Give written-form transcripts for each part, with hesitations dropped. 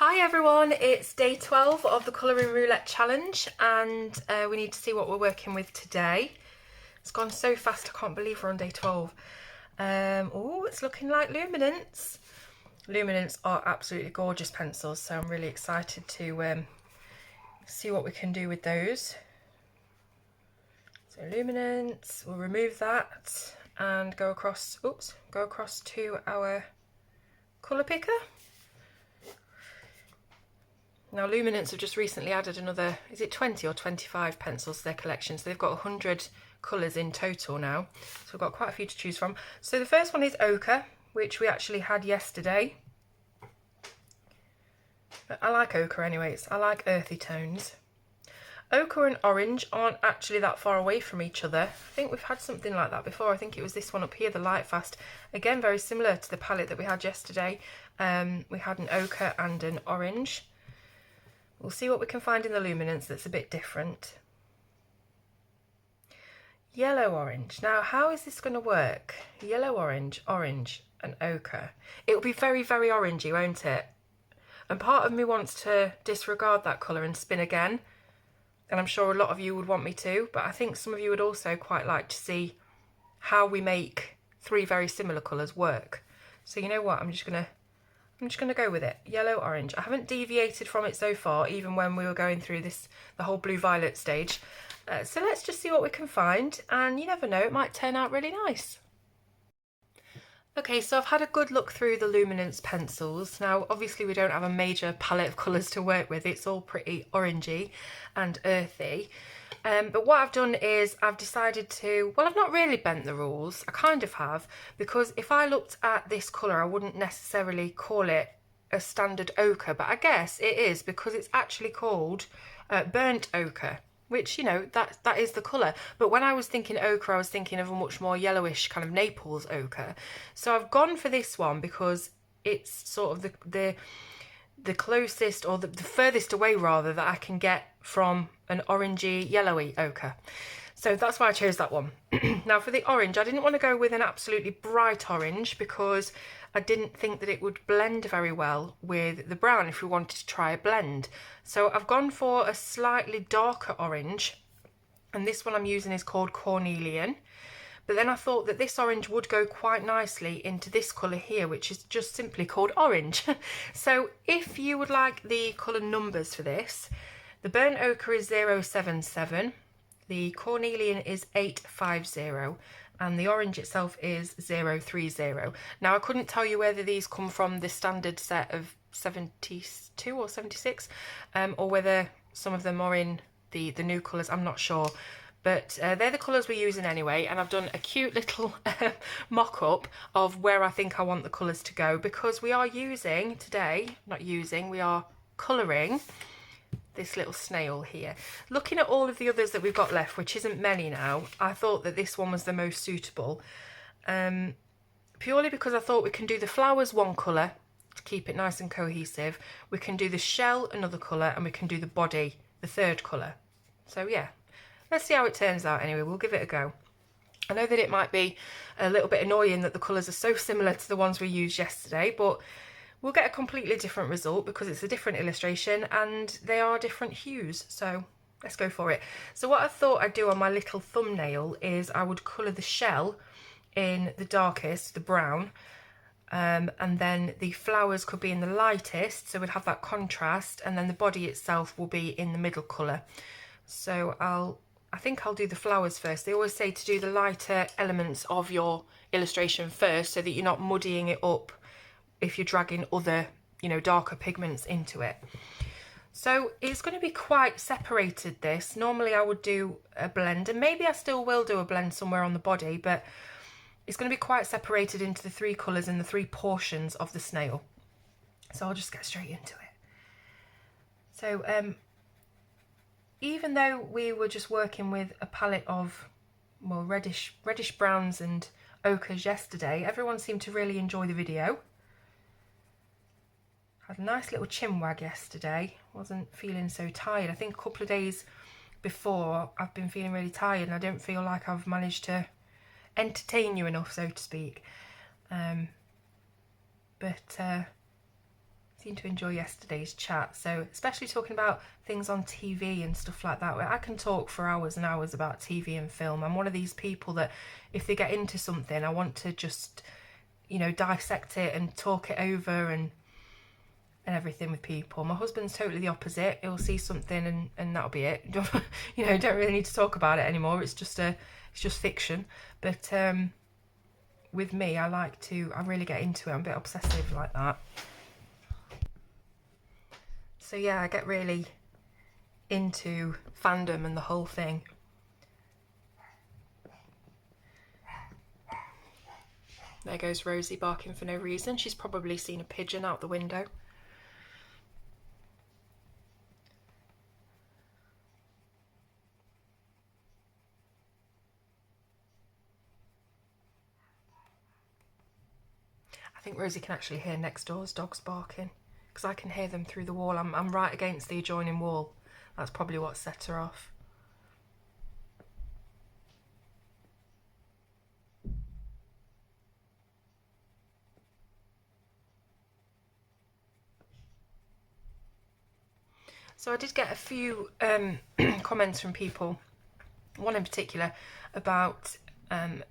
Hi everyone, it's day 12 of the Colouring Roulette Challenge and we need to see what we're working with today. It's gone so fast, I can't believe we're on day 12. Oh, it's looking like Luminance. Luminance are absolutely gorgeous pencils, so I'm really excited to see what we can do with those. So Luminance, we'll remove that and go across to our colour picker. Now Luminance have just recently added another, is it 20 or 25 pencils to their collection, so they've got 100 colours in total now, so we've got quite a few to choose from. So the first one is Ochre, which we actually had yesterday. But I like Ochre anyways, I like earthy tones. Ochre and Orange aren't actually that far away from each other. I think we've had something like that before. I think it was this one up here, the Light Fast. Again, very similar to the palette that we had yesterday. We had an Ochre and an Orange. We'll see what we can find in the Luminance that's a bit different. Yellow Orange. Now, how is this going to work? Yellow Orange, Orange and Ochre. It'll be very, very orangey, won't it? And part of me wants to disregard that colour and spin again. And I'm sure a lot of you would want me to, but I think some of you would also quite like to see how we make three very similar colours work. So you know what, I'm just gonna go with it. Yellow, orange. I haven't deviated from it so far, even when we were going through the whole blue-violet stage. So let's just see what we can find, and you never know, it might turn out really nice. Okay, so I've had a good look through the Luminance pencils. Now, obviously we don't have a major palette of colours to work with. It's all pretty orangey and earthy. But what I've done is I've decided to, well, I've not really bent the rules. I kind of have, because if I looked at this colour, I wouldn't necessarily call it a standard ochre, but I guess it is because it's actually called burnt ochre, which, you know, that is the colour. But when I was thinking ochre, I was thinking of a much more yellowish kind of Naples ochre. So I've gone for this one because it's sort of the closest, or the furthest away rather, that I can get from an orangey yellowy ochre. So that's why I chose that one. Now for the orange, I didn't want to go with an absolutely bright orange because I didn't think that it would blend very well with the brown if we wanted to try a blend. So I've gone for a slightly darker orange, and this one I'm using is called Cornelian. But then I thought that this orange would go quite nicely into this colour here, which is just simply called orange. So if you would like the colour numbers for this, the burnt ochre is 077, the Cornelian is 850, and the orange itself is 030. Now I couldn't tell you whether these come from the standard set of 72 or 76, or whether some of them are in the new colours, I'm not sure. But they're the colours we're using anyway, and I've done a cute little mock-up of where I think I want the colours to go, because we are using today, we are colouring this little snail here. Looking at all of the others that we've got left, which isn't many now, I thought that this one was the most suitable, purely because I thought we can do the flowers one colour to keep it nice and cohesive, we can do the shell another colour, and we can do the body the third colour. So yeah. Let's see how it turns out anyway, we'll give it a go. I know that it might be a little bit annoying that the colours are so similar to the ones we used yesterday, but we'll get a completely different result because it's a different illustration and they are different hues, so let's go for it. So what I thought I'd do on my little thumbnail is I would colour the shell in the darkest, the brown, and then the flowers could be in the lightest, so we'd have that contrast, and then the body itself will be in the middle colour. So I think I'll do the flowers first. They always say to do the lighter elements of your illustration first so that you're not muddying it up if you're dragging other, you know, darker pigments into it. So it's going to be quite separated, this. Normally I would do a blend, and maybe I still will do a blend somewhere on the body, but it's going to be quite separated into the three colours and the three portions of the snail. So I'll just get straight into it. So even though we were just working with a palette of, well, reddish browns and ochres yesterday, everyone seemed to really enjoy the video. Had a nice little chin wag yesterday, wasn't feeling so tired. I think a couple of days before I've been feeling really tired and I don't feel like I've managed to entertain you enough, so to speak. seemed to enjoy yesterday's chat. So especially talking about things on TV and stuff like that, where I can talk for hours and hours about TV and film. I'm one of these people that if they get into something, I want to just, you know, dissect it and talk it over and everything with people. My husband's totally the opposite. He'll see something and that'll be it. You know, don't really need to talk about it anymore. It's just fiction. But with me, I really get into it. I'm a bit obsessive like that. So yeah, I get really into fandom and the whole thing. There goes Rosie barking for no reason. She's probably seen a pigeon out the window. I think Rosie can actually hear next door's dogs barking, because I can hear them through the wall. I'm right against the adjoining wall. That's probably what set her off. So I did get a few comments from people, one in particular, about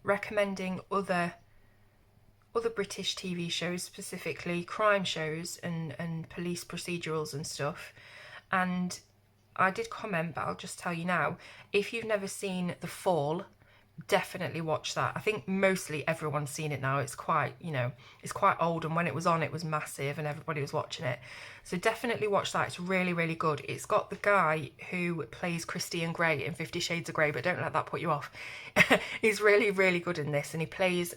recommending other British TV shows, specifically crime shows and police procedurals and stuff. And I did comment, but I'll just tell you now, if you've never seen The Fall, definitely watch that. I think mostly everyone's seen it now. It's quite, you know, it's quite old, and when it was on, it was massive and everybody was watching it. So definitely watch that. It's really, really good. It's got the guy who plays Christian Grey in 50 Shades of Grey, but don't let that put you off. He's really, really good in this, and he plays...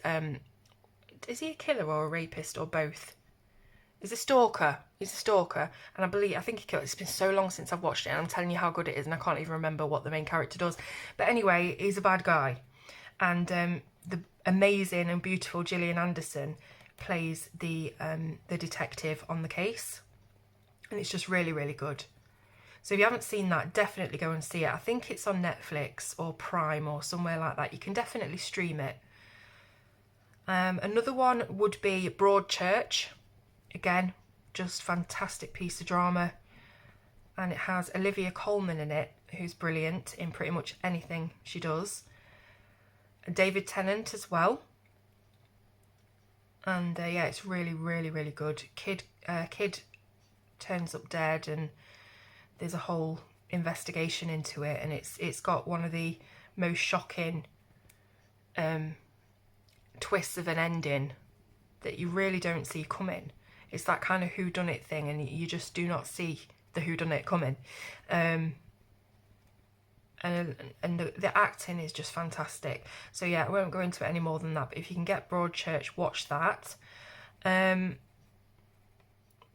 is he a killer or a rapist or both? He's a stalker. He's a stalker, and I think he killed. It's been so long since I've watched it, and I'm telling you how good it is, and I can't even remember what the main character does. But anyway, he's a bad guy, and the amazing and beautiful Gillian Anderson plays the detective on the case, and it's just really, really good. So if you haven't seen that, definitely go and see it. I think it's on Netflix or Prime or somewhere like that. You can definitely stream it. Another one would be Broadchurch. Again, just fantastic piece of drama, and it has Olivia Colman in it, who's brilliant in pretty much anything she does. David Tennant as well, and yeah, it's really, really, really good. Kid turns up dead, and there's a whole investigation into it, and it's got one of the most shocking twists of an ending that you really don't see coming. It's that kind of whodunit thing, and you just do not see the whodunit coming. And the acting is just fantastic. So yeah, I won't go into it any more than that, but if you can get Broadchurch, watch that. The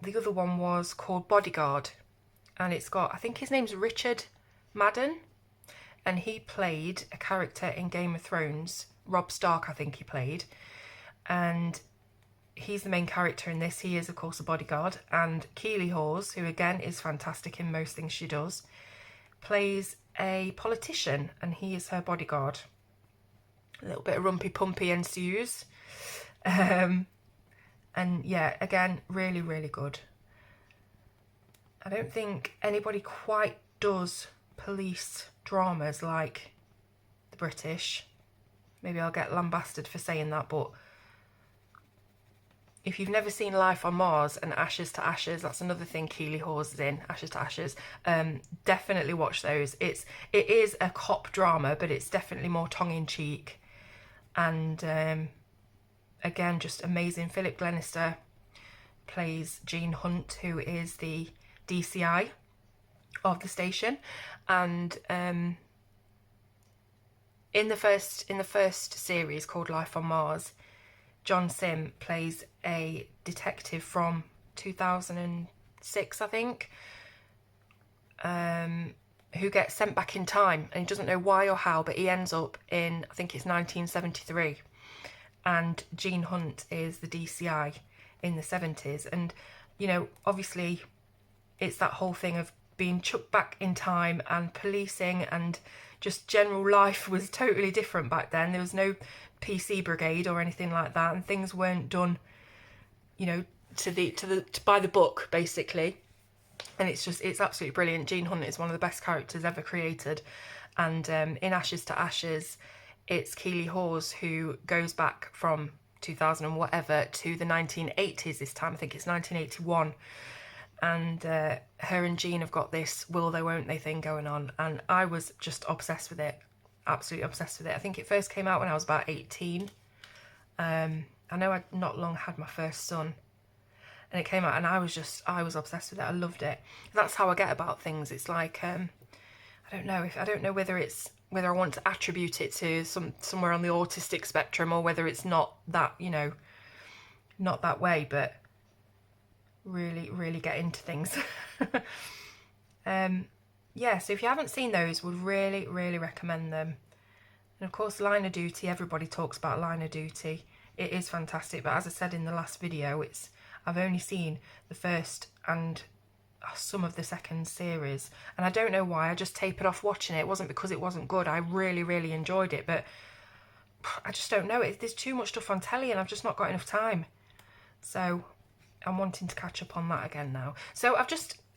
other one was called Bodyguard, and it's got, I think his name's Richard Madden, and he played a character in Game of Thrones. Robb Stark, I think he played, and he's the main character in this. He is, of course, a bodyguard. And Keely Hawes, who again is fantastic in most things she does, plays a politician, and he is her bodyguard. A little bit of rumpy-pumpy ensues. And yeah, again, really, really good. I don't think anybody quite does police dramas like the British. Maybe I'll get lambasted for saying that, but if you've never seen Life on Mars and Ashes to Ashes, that's another thing Keely Hawes is in, Ashes to Ashes. Definitely watch those. It is a cop drama, but it's definitely more tongue-in-cheek. And again, just amazing. Philip Glenister plays Gene Hunt, who is the DCI of the station. And in the first series called Life on Mars, John Sim plays a detective from 2006, I think, who gets sent back in time, and he doesn't know why or how, but he ends up in, I think it's 1973, and Gene Hunt is the DCI in the 70s. And, you know, obviously it's that whole thing of being chucked back in time, and policing and just general life was totally different back then. There was no PC brigade or anything like that, and things weren't done, you know, to buy the book basically, and it's absolutely brilliant. Gene Hunt is one of the best characters ever created, and in Ashes to Ashes, it's Keeley Hawes who goes back from 2000 and whatever to the 1980s this time. I think it's 1981, and her and Gene have got this will they won't they thing going on, and I was just obsessed with it, absolutely obsessed with it. I think it first came out when I was about 18. I know I'd not long had my first son, and it came out and I was obsessed with it. I loved it. That's how I get about things. It's like I don't know whether I want to attribute it to somewhere on the autistic spectrum, or whether it's not that, you know, not that way, but really get into things. Yeah, so if you haven't seen those, would really recommend them. And of course, Line of Duty, everybody talks about Line of Duty. It is fantastic, but as I said in the last video, I've only seen the first and some of the second series, and I don't know why. I just tapered off watching it. It wasn't because it wasn't good. I really enjoyed it, but I just don't know. There's too much stuff on telly and I've just not got enough time. So I'm wanting to catch up on that again now. So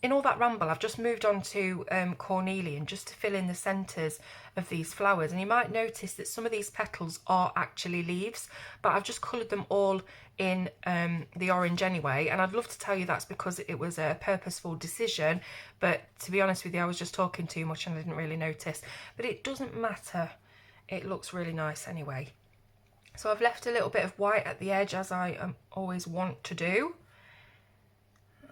in all that ramble, I've just moved on to cornelian, just to fill in the centres of these flowers. And you might notice that some of these petals are actually leaves, but I've just coloured them all in the orange anyway. And I'd love to tell you that's because it was a purposeful decision, but to be honest with you, I was just talking too much and I didn't really notice. But it doesn't matter. It looks really nice anyway. So I've left a little bit of white at the edge, as I always want to do.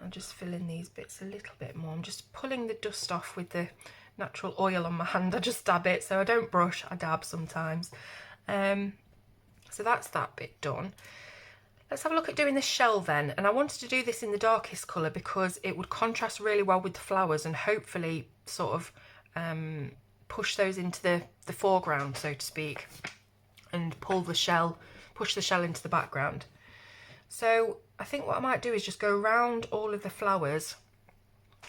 I'll just fill in these bits a little bit more. I'm just pulling the dust off with the natural oil on my hand. I just dab it, so I don't brush, I dab sometimes. So that's that bit done. Let's have a look at doing the shell then. And I wanted to do this in the darkest colour because it would contrast really well with the flowers and hopefully sort of push those into the foreground, so to speak, and push the shell into the background. So I think what I might do is just go around all of the flowers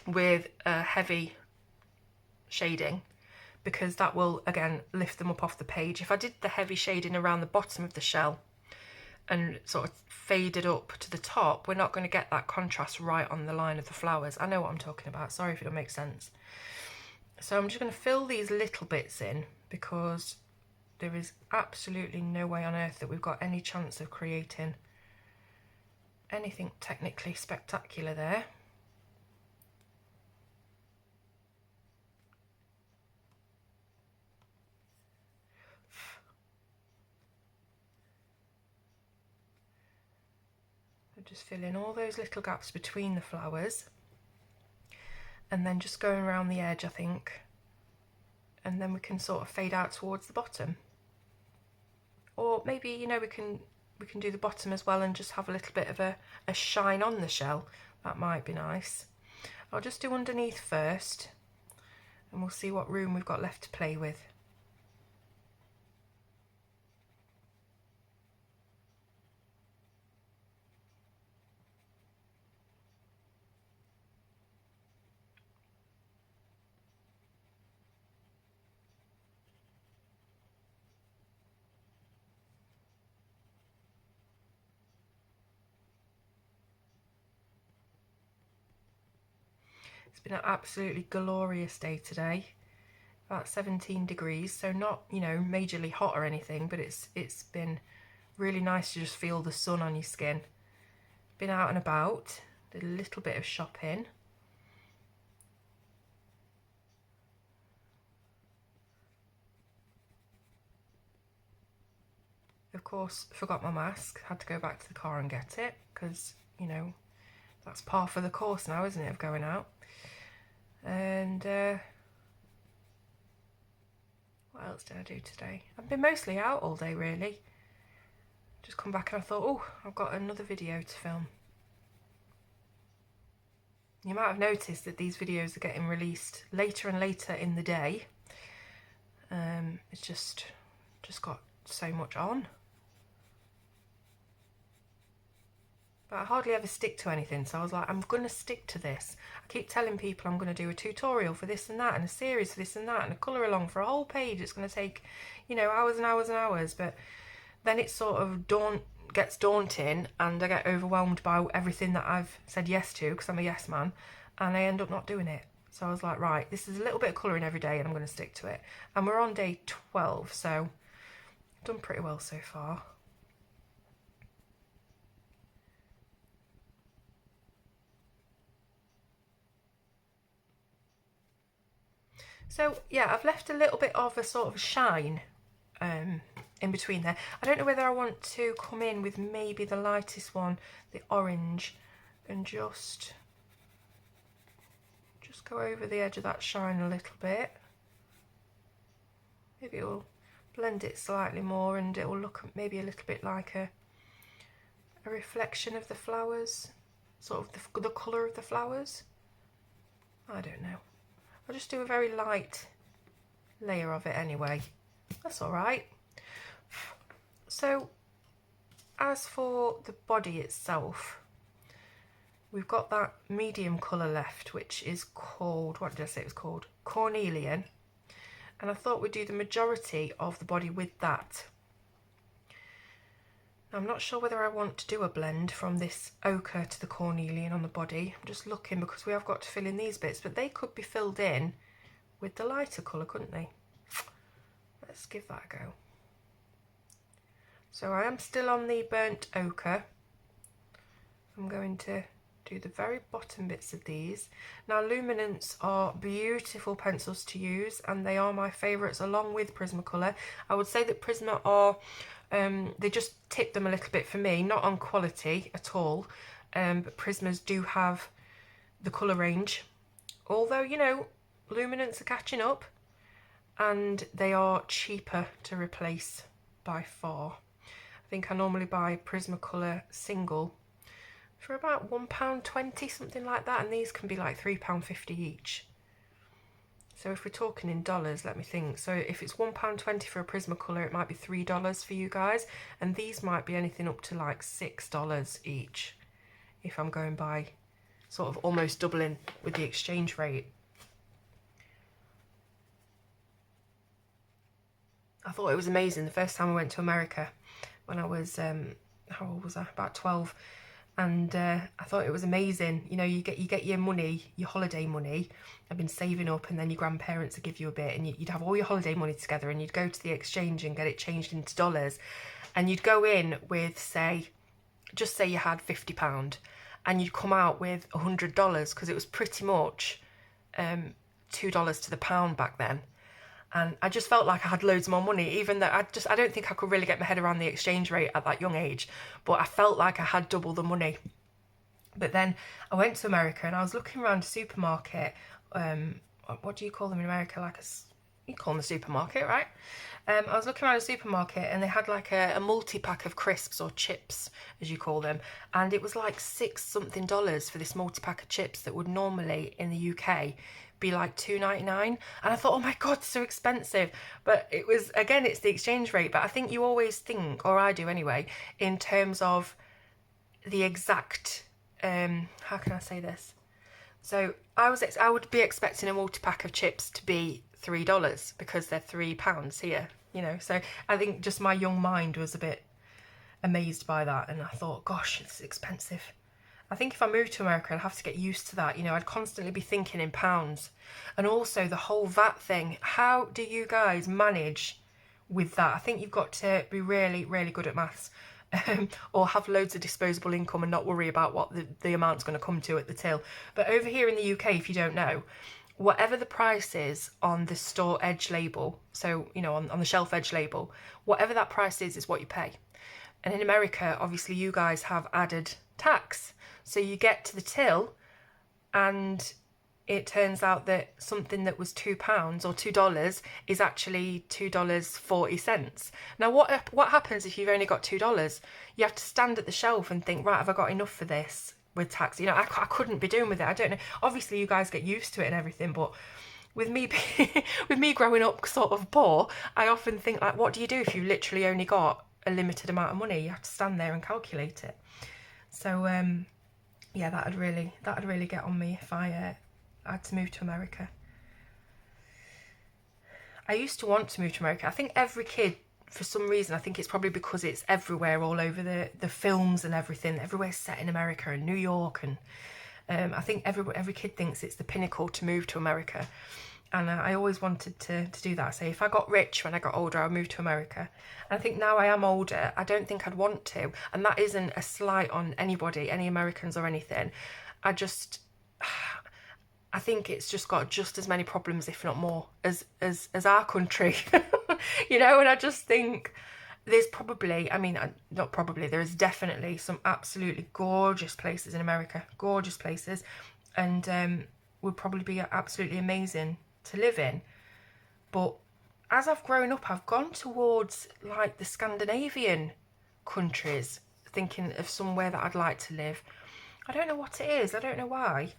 with a heavy shading, because that will again lift them up off the page. If I did the heavy shading around the bottom of the shell and sort of faded up to the top, we're not going to get that contrast right on the line of the flowers. I know what I'm talking about, sorry if it don't make sense. So I'm just going to fill these little bits in, because there is absolutely no way on earth that we've got any chance of creating anything technically spectacular there. So just fill in all those little gaps between the flowers, and then just going around the edge, I think, and then we can sort of fade out towards the bottom. Or maybe, you know, we can do the bottom as well and just have a little bit of a shine on the shell. That might be nice. I'll just do underneath first, and we'll see what room we've got left to play with. It's been an absolutely glorious day today. About 17 degrees, so not, you know, majorly hot or anything, but it's been really nice to just feel the sun on your skin. Been out and about, did a little bit of shopping. Of course, forgot my mask, had to go back to the car and get it, because, you know, that's par for the course now, isn't it, of going out. And what else did I do today? I've been mostly out all day, really. Just come back and I thought, oh, I've got another video to film. You might have noticed that these videos are getting released later and later in the day. It's just got so much on. But I hardly ever stick to anything, so I was like, I'm going to stick to this. I keep telling people I'm going to do a tutorial for this and that, and a series for this and that, and a colour along for a whole page. It's going to take, you know, hours and hours and hours. But then it sort of gets daunting and I get overwhelmed by everything that I've said yes to, because I'm a yes man, and I end up not doing it. So I was like, right, this is a little bit of colouring every day and I'm going to stick to it. And we're on day 12, so I've done pretty well so far. So yeah, I've left a little bit of a sort of shine in between there. I don't know whether I want to come in with maybe the lightest one, the orange, and just go over the edge of that shine a little bit. Maybe it will blend it slightly more and it will look maybe a little bit like a reflection of the flowers, sort of the colour of the flowers. I don't know. I'll just do a very light layer of it anyway. That's all right. So as for the body itself, we've got that medium colour left, which is called, what did I say it was called? Cornelian. And I thought we'd do the majority of the body with that. Now, I'm not sure whether I want to do a blend from this ochre to the cornelian on the body. I'm just looking because we have got to fill in these bits, but they could be filled in with the lighter colour, couldn't they? Let's give that a go. So I am still on the burnt ochre. I'm going to do the very bottom bits of these. Now, luminance are beautiful pencils to use, and they are my favourites along with Prismacolor. I would say that Prisma are, they just tip them a little bit for me, not on quality at all, but Prismas do have the colour range. Although, you know, luminance are catching up, and they are cheaper to replace by far. I think I normally buy Prismacolor single for about £1.20, something like that, and these can be like £3.50 each. So if we're talking in dollars, let me think. So if it's £1.20 for a Prismacolor, it might be $3 for you guys, and these might be anything up to like $6 each if I'm going by sort of almost doubling with the exchange rate. I thought it was amazing the first time I went to America when I was, how old was I? About 12. And I thought it was amazing. You know, you get your money, your holiday money. I've been saving up, and then your grandparents would give you a bit, and you'd have all your holiday money together, and you'd go to the exchange and get it changed into dollars. And you'd go in with, say, just say you had £50, and you'd come out with $100, because it was pretty much $2 to the pound back then. And I just felt like I had loads more money, even though I don't think I could really get my head around the exchange rate at that young age, but I felt like I had double the money. But then I went to America and I was looking around a supermarket. What do you call them in America? You call them a supermarket, right? I was looking around a supermarket and they had like a multi-pack of crisps, or chips as you call them, and it was like $6 something for this multi-pack of chips that would normally in the UK be like $2.99, and I thought, oh my god, it's so expensive. But it was, again, it's the exchange rate. But I think you always think, or I do anyway, in terms of the exact how can I say this? So I would be expecting a multi-pack of chips to be $3 because they're £3 here, you know. So I think just my young mind was a bit amazed by that, and I thought, gosh, it's expensive. I think if I moved to America, I'd have to get used to that. You know, I'd constantly be thinking in pounds. And also the whole VAT thing. How do you guys manage with that? I think you've got to be really, really good at maths, or have loads of disposable income and not worry about what the amount's going to come to at the till. But over here in the UK, if you don't know, whatever the price is on the store edge label, so, you know, on the shelf edge label, whatever that price is what you pay. And in America, obviously, you guys have added tax. So you get to the till and it turns out that something that was £2 or $2 is actually $2.40. Now, what happens if you've only got $2? You have to stand at the shelf and think, right, have I got enough for this with tax? You know, I couldn't be doing with it. I don't know. Obviously, you guys get used to it and everything, but with me with me growing up sort of poor, I often think, like, what do you do if you literally only got a limited amount of money? You have to stand there and calculate it. So yeah, that'd really get on me if I had to move to America. I used to want to move to America. I think every kid for some reason, I think it's probably because it's everywhere, all over the films and everything. Everywhere's set in America and New York, and I think every kid thinks it's the pinnacle to move to America. And I always wanted to do that. So if I got rich when I got older, I'll move to America. And I think now I am older, I don't think I'd want to. And that isn't a slight on anybody, any Americans or anything. I think it's just got just as many problems, if not more, as our country. You know, and I just think there's probably, I mean, not probably, there is definitely some absolutely gorgeous places in America, gorgeous places, and would probably be absolutely amazing to live in. But as I've grown up, I've gone towards like the Scandinavian countries, thinking of somewhere that I'd like to live. I don't know what it is, I don't know why,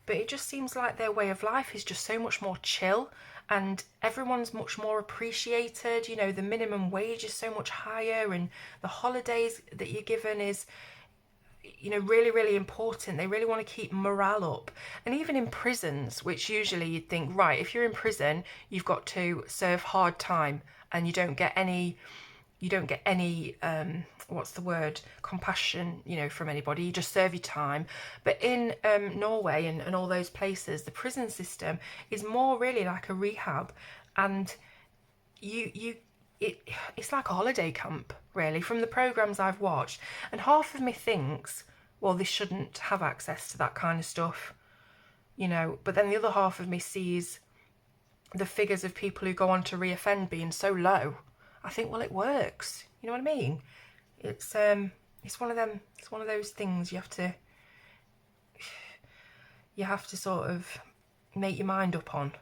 but it just seems like their way of life is just so much more chill, and everyone's much more appreciated. You know, the minimum wage is so much higher, and the holidays that you're given is, you know, really, really important. They really want to keep morale up. And even in prisons, which usually you'd think, right, if you're in prison, you've got to serve hard time, and you don't get any what's the word, compassion, you know, from anybody. You just serve your time. But in Norway and all those places, the prison system is more really like a rehab, and it's like a holiday camp, really, from the programs I've watched. And half of me thinks, well, they shouldn't have access to that kind of stuff, you know. But then the other half of me sees the figures of people who go on to reoffend being so low. I think, well, it works. You know what I mean? It's one of them. It's one of those things you have to sort of make your mind up on.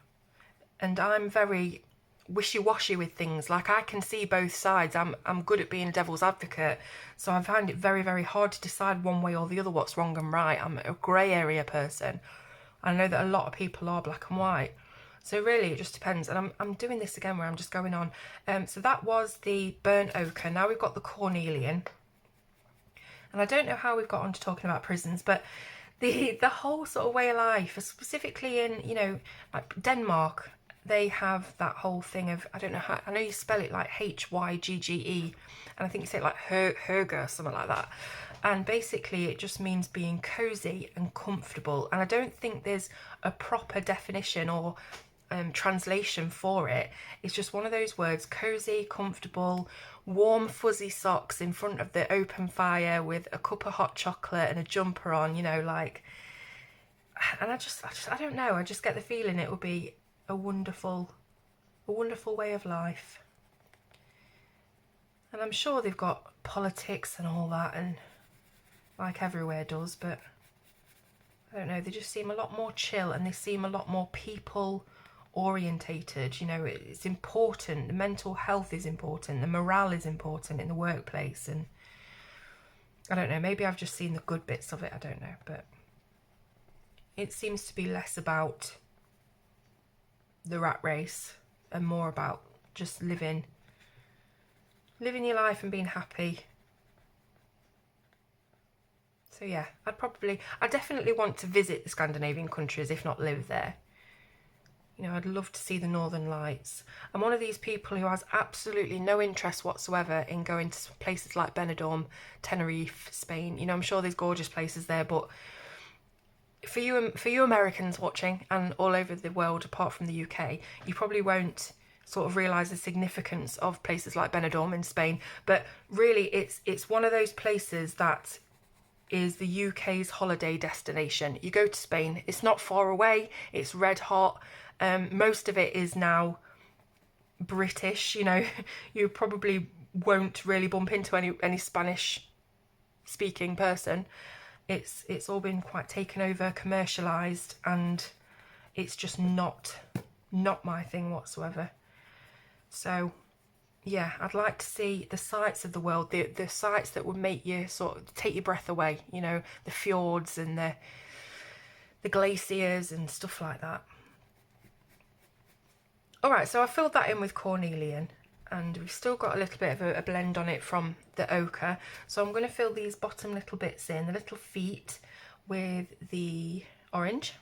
And I'm very wishy-washy with things. Like, I can see both sides. I'm good at being devil's advocate, so I find it very, very hard to decide one way or the other what's wrong and right. I'm a grey area person. I know that a lot of people are black and white. So really, it just depends. And I'm doing this again where I'm just going on. So that was the burnt ochre. Now we've got the cornelian. And I don't know how we've got on to talking about prisons, but the whole sort of way of life, specifically in, you know, like Denmark, they have that whole thing of, I don't know how, I know you spell it like Hygge, and I think you say it like Hygge, something like that. And basically it just means being cosy and comfortable. And I don't think there's a proper definition or translation for it. It's just one of those words: cozy, comfortable, warm fuzzy socks in front of the open fire with a cup of hot chocolate and a jumper on, you know, like. And I don't know, I just get the feeling it will be a wonderful way of life. And I'm sure they've got politics and all that, and like everywhere does, but I don't know, they just seem a lot more chill, and they seem a lot more people orientated. You know, it's important, the mental health is important, the morale is important in the workplace. And I don't know, maybe I've just seen the good bits of it, I don't know, but it seems to be less about the rat race and more about just living your life and being happy. So yeah, I definitely want to visit the Scandinavian countries, if not live there. You know, I'd love to see the Northern Lights. I'm one of these people who has absolutely no interest whatsoever in going to places like Benidorm, Tenerife, Spain. You know, I'm sure there's gorgeous places there, but for you Americans watching and all over the world apart from the UK, you probably won't sort of realise the significance of places like Benidorm in Spain. But really, it's one of those places that is the UK's holiday destination. You go to Spain, it's not far away, it's red hot. Most of it is now British, you know. You probably won't really bump into any Spanish speaking person. It's all been quite taken over, commercialised, and it's just not my thing whatsoever. So yeah, I'd like to see the sights of the world, the sights that would make you sort of take your breath away, you know, the fjords and the glaciers and stuff like that. Alright, so I filled that in with cornelian, and we've still got a little bit of a blend on it from the ochre. So I'm going to fill these bottom little bits in, the little feet, with the orange.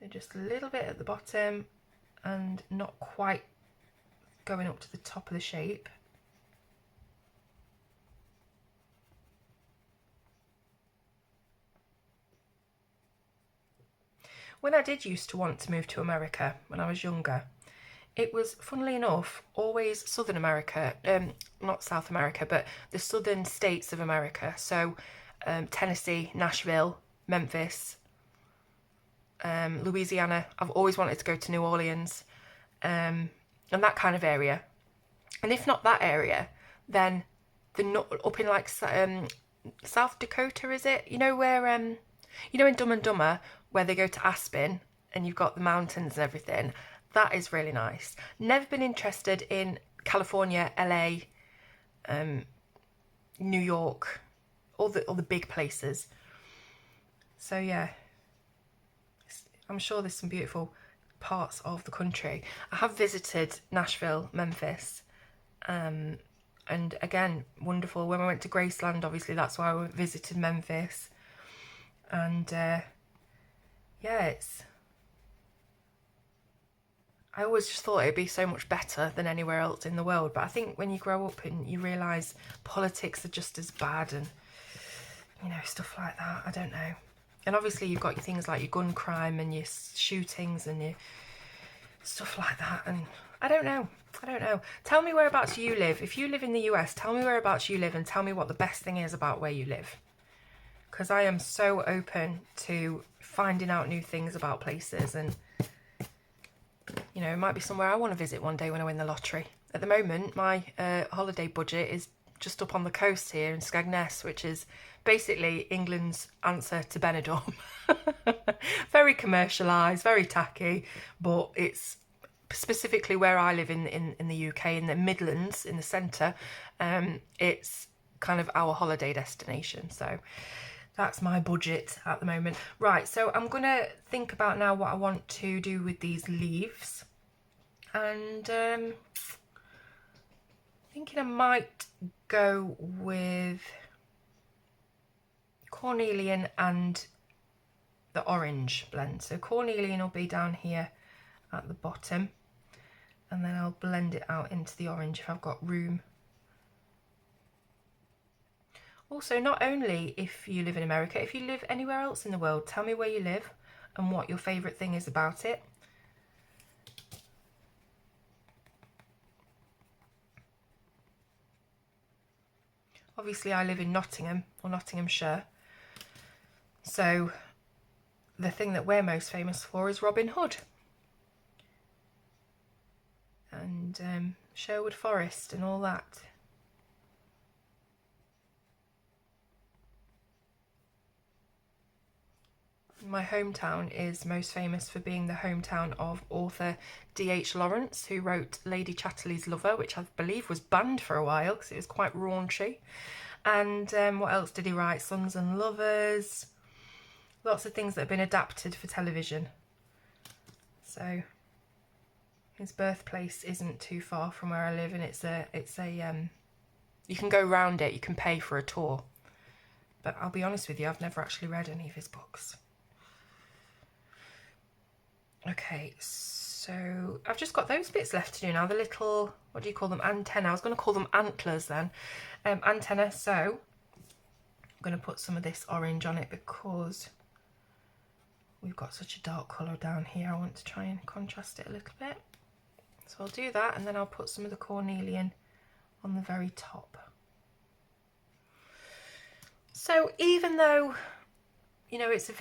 So just a little bit at the bottom and not quite going up to the top of the shape. When I did used to want to move to America when I was younger, it was, funnily enough, always Southern America, not South America, but the southern states of America. So Tennessee, Nashville, Memphis, Louisiana. I've always wanted to go to New Orleans, and that kind of area. And if not that area, then up in like South Dakota, is it? You know where you know in Dumb and Dumber where they go to Aspen and you've got the mountains and everything. That is really nice. Never been interested in California, LA, New York, all the big places. So yeah, I'm sure there's some beautiful parts of the country. I have visited Nashville, Memphis, and again, wonderful. When I went to Graceland, obviously that's why I visited Memphis. And yeah, I always just thought it'd be so much better than anywhere else in the world. But I think when you grow up and you realise politics are just as bad and, you know, stuff like that, I don't know. And obviously you've got your things like your gun crime and your shootings and your stuff like that. And I don't know. Tell me whereabouts you live. If you live in the US, tell me whereabouts you live and tell me what the best thing is about where you live. Because I am so open to finding out new things about places, and you know, it might be somewhere I want to visit one day when I win the lottery. At the moment, my holiday budget is just up on the coast here in Skegness, which is basically England's answer to Benidorm. Very commercialised, very tacky, but it's specifically where I live in the UK, in the Midlands, in the centre. It's kind of our holiday destination, so that's my budget at the moment. Right, so I'm going to think about now what I want to do with these leaves. And thinking I might go with cornelian and the orange blend. So cornelian will be down here at the bottom, and then I'll blend it out into the orange if I've got room. Also, not only if you live in America, if you live anywhere else in the world, tell me where you live and what your favourite thing is about it. Obviously, I live in Nottingham, or Nottinghamshire. So, the thing that we're most famous for is Robin Hood. And Sherwood Forest and all that. My hometown is most famous for being the hometown of author D.H. Lawrence, who wrote Lady Chatterley's Lover, which I believe was banned for a while because it was quite raunchy. And what else did he write? Sons and Lovers. Lots of things that have been adapted for television. So his birthplace isn't too far from where I live, and it's a you can go round it, you can pay for a tour. But I'll be honest with you, I've never actually read any of his books. Okay, so I've just got those bits left to do now. The little, what do you call them? Antenna. I was going to call them antlers then. Antenna. So I'm going to put some of this orange on it because we've got such a dark colour down here. I want to try and contrast it a little bit. So I'll do that, and then I'll put some of the cornelian on the very top. So even though, you know, it's not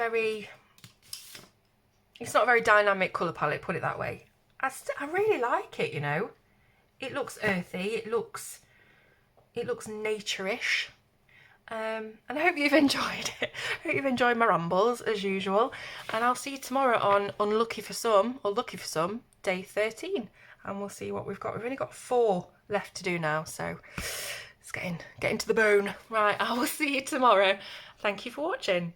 a very dynamic colour palette, put it that way, I really like it, you know. It looks earthy, it looks nature-ish. And I hope you've enjoyed it. I hope you've enjoyed my rambles, as usual. And I'll see you tomorrow on Unlucky for Some, or Lucky for Some, day 13. And we'll see what we've got. We've only got 4 left to do now, so it's getting to the bone. Right, I will see you tomorrow. Thank you for watching.